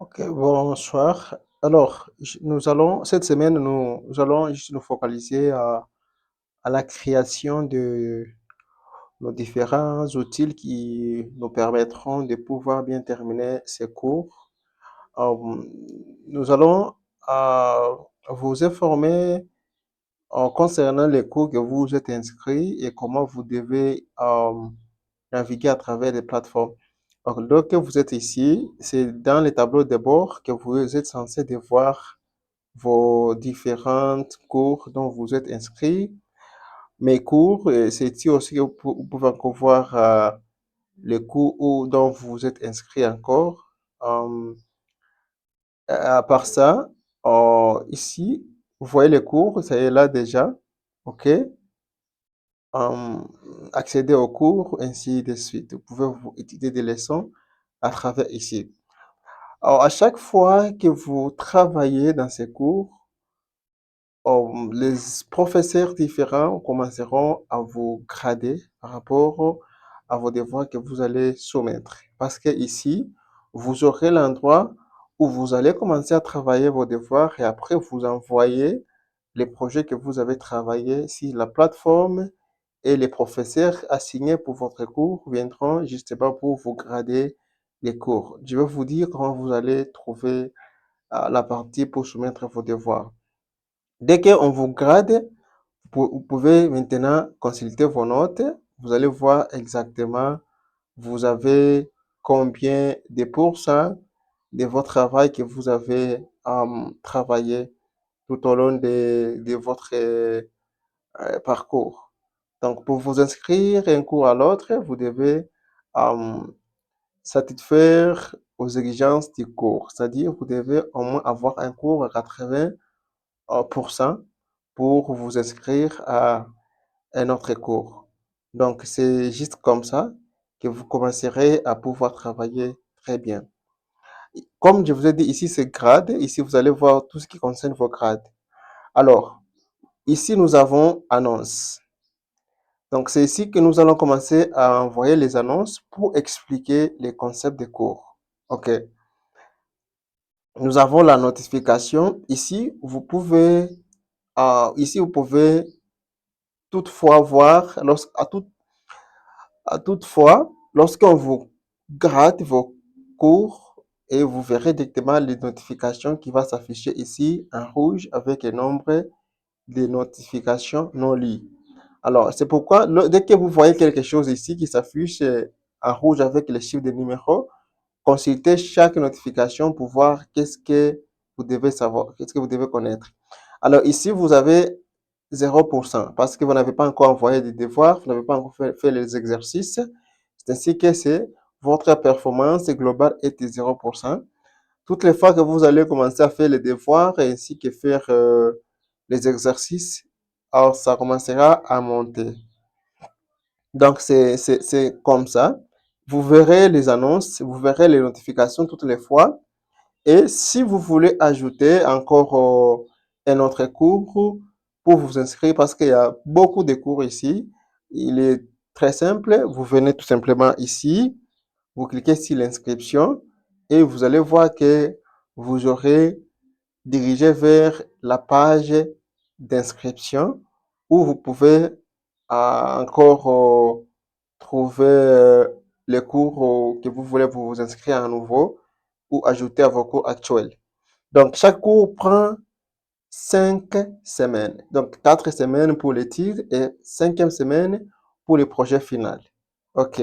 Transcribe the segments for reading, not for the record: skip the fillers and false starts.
Ok, bonsoir. Alors, cette semaine, nous allons juste nous focaliser à la création de nos différents outils qui nous permettront de pouvoir bien terminer ces cours. Euh, Nous allons euh, vous informer concernant les cours que vous êtes inscrits et comment vous devez naviguer à travers les plateformes. Donc, lorsque vous êtes ici, c'est dans les tableaux de bord que vous êtes censé de voir vos différentes cours dont vous êtes inscrit. Mes cours, c'est ici aussi que vous pouvez encore voir les cours dont vous êtes inscrit encore. Euh, à part ça, ici, vous voyez les cours, ça est là déjà. OK? Accéder aux cours, ainsi de suite. Vous pouvez vous étudier des leçons à travers ici. Alors, à chaque fois que vous travaillez dans ces cours, les professeurs différents commenceront à vous grader par rapport à vos devoirs que vous allez soumettre. Parce que ici, vous aurez l'endroit où vous allez commencer à travailler vos devoirs et après vous envoyer les projets que vous avez travaillés sur la plateforme et les professeurs assignés pour votre cours viendront justement pour vous grader les cours. Je vais vous dire comment vous allez trouver la partie pour soumettre vos devoirs. Dès qu'on vous grade, vous pouvez maintenant consulter vos notes. Vous allez voir exactement, vous avez combien de pourcents de votre travail que vous avez travaillé tout au long de votre parcours. Donc, pour vous inscrire d'un cours à l'autre, vous devez euh, satisfaire aux exigences du cours. C'est-à-dire, vous devez au moins avoir un cours à 80% pour vous inscrire à un autre cours. Donc, c'est juste comme ça que vous commencerez à pouvoir travailler très bien. Comme je vous ai dit, ici, c'est grade. Ici, vous allez voir tout ce qui concerne vos grades. Alors, ici, nous avons annonce. Donc, c'est ici que nous allons commencer à envoyer les annonces pour expliquer les concepts des cours. OK. Nous avons la notification. Ici, vous pouvez toutefois voir, toutefois, lorsqu'on vous gratte vos cours et vous verrez directement les notifications qui vont s'afficher ici en rouge avec le nombre de notifications non lues. Alors, c'est pourquoi, dès que vous voyez quelque chose ici qui s'affiche en rouge avec les chiffres de numéros, consultez chaque notification pour voir qu'est-ce que vous devez savoir, qu'est-ce que vous devez connaître. Alors, ici, vous avez 0% parce que vous n'avez pas encore envoyé des devoirs, vous n'avez pas encore fait les exercices. C'est ainsi que votre performance globale est de 0%. Toutes les fois que vous allez commencer à faire les devoirs ainsi que faire les exercices, alors ça commencera à monter. Donc, c'est comme ça. Vous verrez les annonces, vous verrez les notifications toutes les fois. Et si vous voulez ajouter encore un autre cours pour vous inscrire, parce qu'il y a beaucoup de cours ici, il est très simple. Vous venez tout simplement ici, vous cliquez sur l'inscription et vous allez voir que vous aurez dirigé vers la page d'inscription où vous pouvez encore trouver les cours que vous voulez pour vous inscrire à nouveau ou ajouter à vos cours actuels. Donc, chaque cours prend 5 semaines. Donc, 4 semaines pour l'étude et 5e semaine pour le projet final. OK.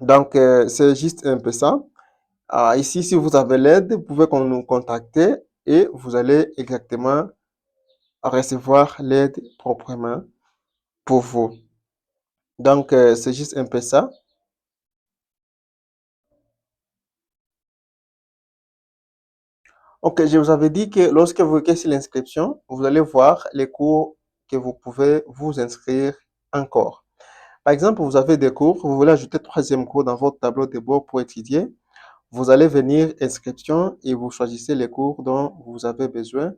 Donc, c'est juste un peu ça. Ici, si vous avez l'aide, vous pouvez nous contacter et vous allez exactement recevoir l'aide proprement pour vous. Donc, c'est juste un peu ça. Ok, je vous avais dit que lorsque vous cliquez sur l'inscription, vous allez voir les cours que vous pouvez vous inscrire encore. Par exemple, vous avez des cours, vous voulez ajouter troisième cours dans votre tableau de bord pour étudier. Vous allez venir inscription et vous choisissez les cours dont vous avez besoin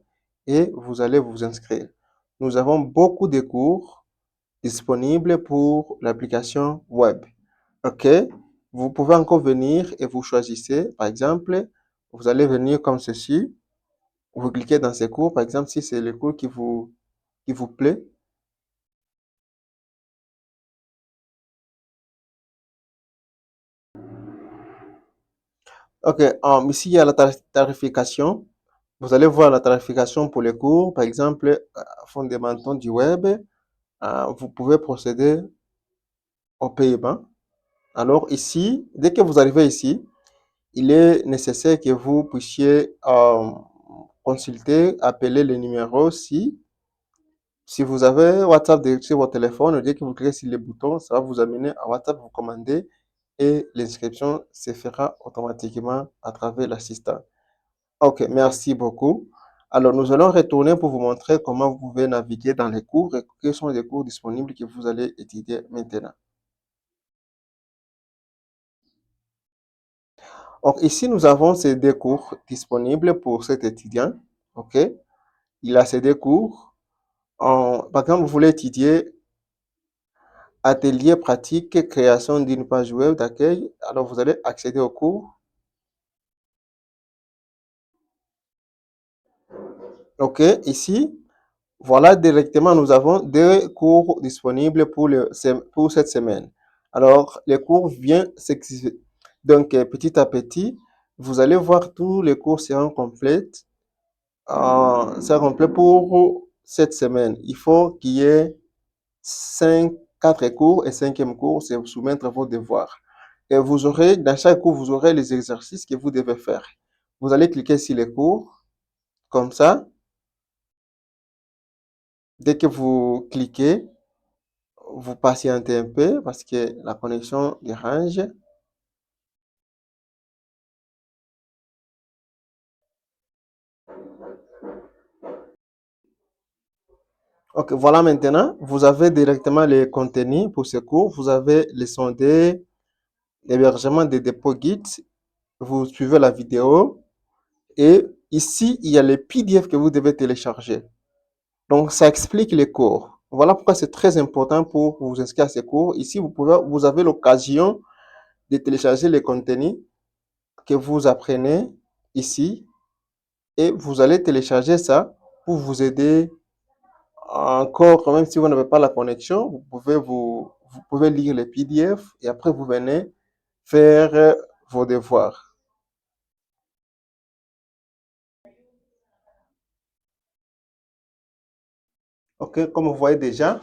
et vous allez vous inscrire. Nous avons beaucoup de cours disponibles pour l'application web. OK? Vous pouvez encore venir et vous choisissez, par exemple, Vous allez venir comme ceci. Vous cliquez dans ces cours, par exemple, si c'est le cours qui vous plaît. OK, ici, il y a la tarification. Vous allez voir la tarification pour les cours, par exemple, fondamentaux du web. Vous pouvez procéder au paiement. Alors ici, dès que vous arrivez ici, il est nécessaire que vous puissiez consulter, appeler le numéro si vous avez WhatsApp sur votre téléphone, dès que vous cliquez sur le bouton, ça va vous amener à WhatsApp, vous commandez et l'inscription se fera automatiquement à travers l'assistant. OK, merci beaucoup. Alors, nous allons retourner pour vous montrer comment vous pouvez naviguer dans les cours et quels sont les cours disponibles que vous allez étudier maintenant. Donc, ici, nous avons ces deux cours disponibles pour cet étudiant. OK? Il a ces deux cours. Par exemple, vous voulez étudier atelier pratique, création d'une page web d'accueil. Alors, vous allez accéder au cours. OK? Ici, voilà, directement, nous avons deux cours disponibles pour cette semaine. Alors, les cours viennent s'exhiber. Donc, petit à petit, vous allez voir tous les cours seront complets. C'est complet pour cette semaine. Il faut qu'il y ait quatre cours et cinquième cours, c'est soumettre vos devoirs. Et vous aurez, dans chaque cours, vous aurez les exercices que vous devez faire. Vous allez cliquer sur les cours, comme ça. Dès que vous cliquez, vous patientez un peu parce que la connexion dérange. Ok, voilà maintenant, vous avez directement les contenus pour ce cours. Vous avez les sondés, l'hébergement des dépôts guides. Vous suivez la vidéo et ici, il y a les PDF que vous devez télécharger. Donc, ça explique les cours. Voilà pourquoi c'est très important pour vous inscrire à ces cours. Ici, vous avez l'occasion de télécharger les contenus que vous apprenez ici et vous allez télécharger ça pour vous aider encore, même si vous n'avez pas la connexion, vous pouvez lire les PDF et après vous venez faire vos devoirs. Ok, comme vous voyez déjà,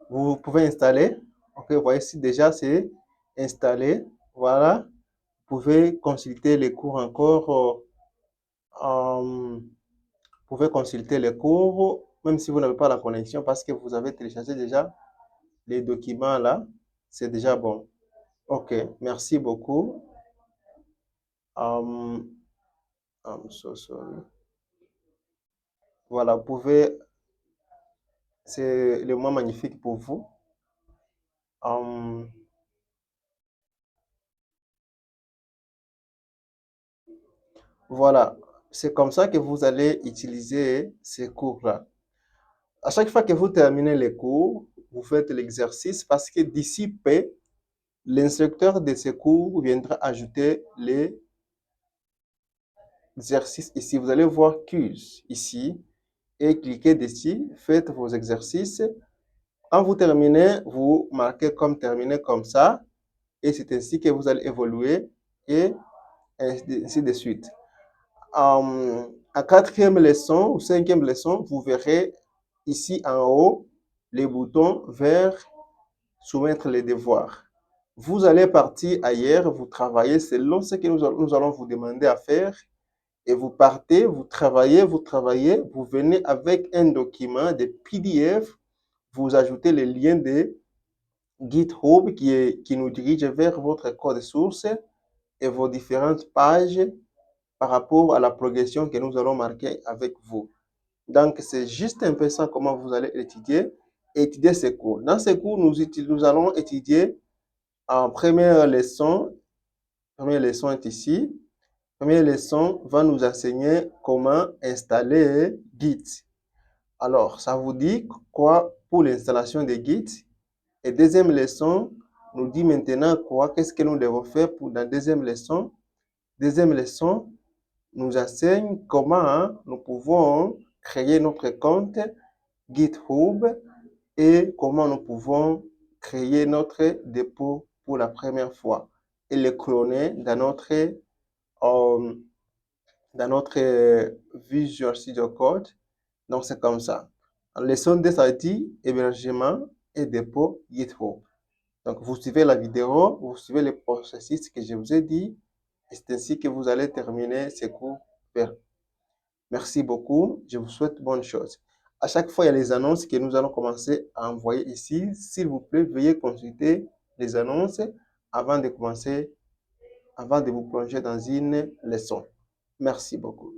vous pouvez installer. Ok, vous voyez ici déjà c'est installé. Voilà, vous pouvez consulter les cours encore. Vous pouvez consulter les cours, même si vous n'avez pas la connexion, parce que vous avez téléchargé déjà les documents là. C'est déjà bon. Ok, merci beaucoup. I'm so sorry. Voilà, vous pouvez, c'est le moment magnifique pour vous. Um, voilà, c'est comme ça que vous allez utiliser ces cours-là. À chaque fois que vous terminez les cours, vous faites l'exercice parce que d'ici peu, l'instructeur de ces cours viendra ajouter les exercices ici. Vous allez voir quiz ici et cliquez dessus, faites vos exercices. Quand vous terminez, vous marquez comme terminé comme ça et c'est ainsi que vous allez évoluer et ainsi de suite. À quatrième leçon ou cinquième leçon, vous verrez ici en haut les boutons vers soumettre les devoirs. Vous allez partir ailleurs, vous travaillez selon ce que nous allons vous demander à faire et vous partez, vous travaillez, vous venez avec un document de PDF, vous ajoutez le lien de GitHub qui nous dirige vers votre code source et vos différentes pages par rapport à la progression que nous allons marquer avec vous. Donc, c'est juste un peu ça comment vous allez étudier ces cours. Dans ces cours, nous allons étudier en première leçon. Première leçon est ici. Première leçon va nous enseigner comment installer Git. Alors, ça vous dit quoi pour l'installation de Git? Et deuxième leçon nous dit maintenant quoi, qu'est-ce que nous devons faire pour la deuxième leçon Deuxième leçon nous enseigne comment nous pouvons créer notre compte GitHub et comment nous pouvons créer notre dépôt pour la première fois et le cloner dans notre Visual Studio Code. Donc, c'est comme ça. Leçon 2, ça dit hébergement et dépôt GitHub. Donc, vous suivez la vidéo, vous suivez le processus que je vous ai dit, et c'est ainsi que vous allez terminer ce cours. Merci beaucoup. Je vous souhaite bonne chose. À chaque fois, il y a les annonces que nous allons commencer à envoyer ici. S'il vous plaît, veuillez consulter les annonces avant de commencer, avant de vous plonger dans une leçon. Merci beaucoup.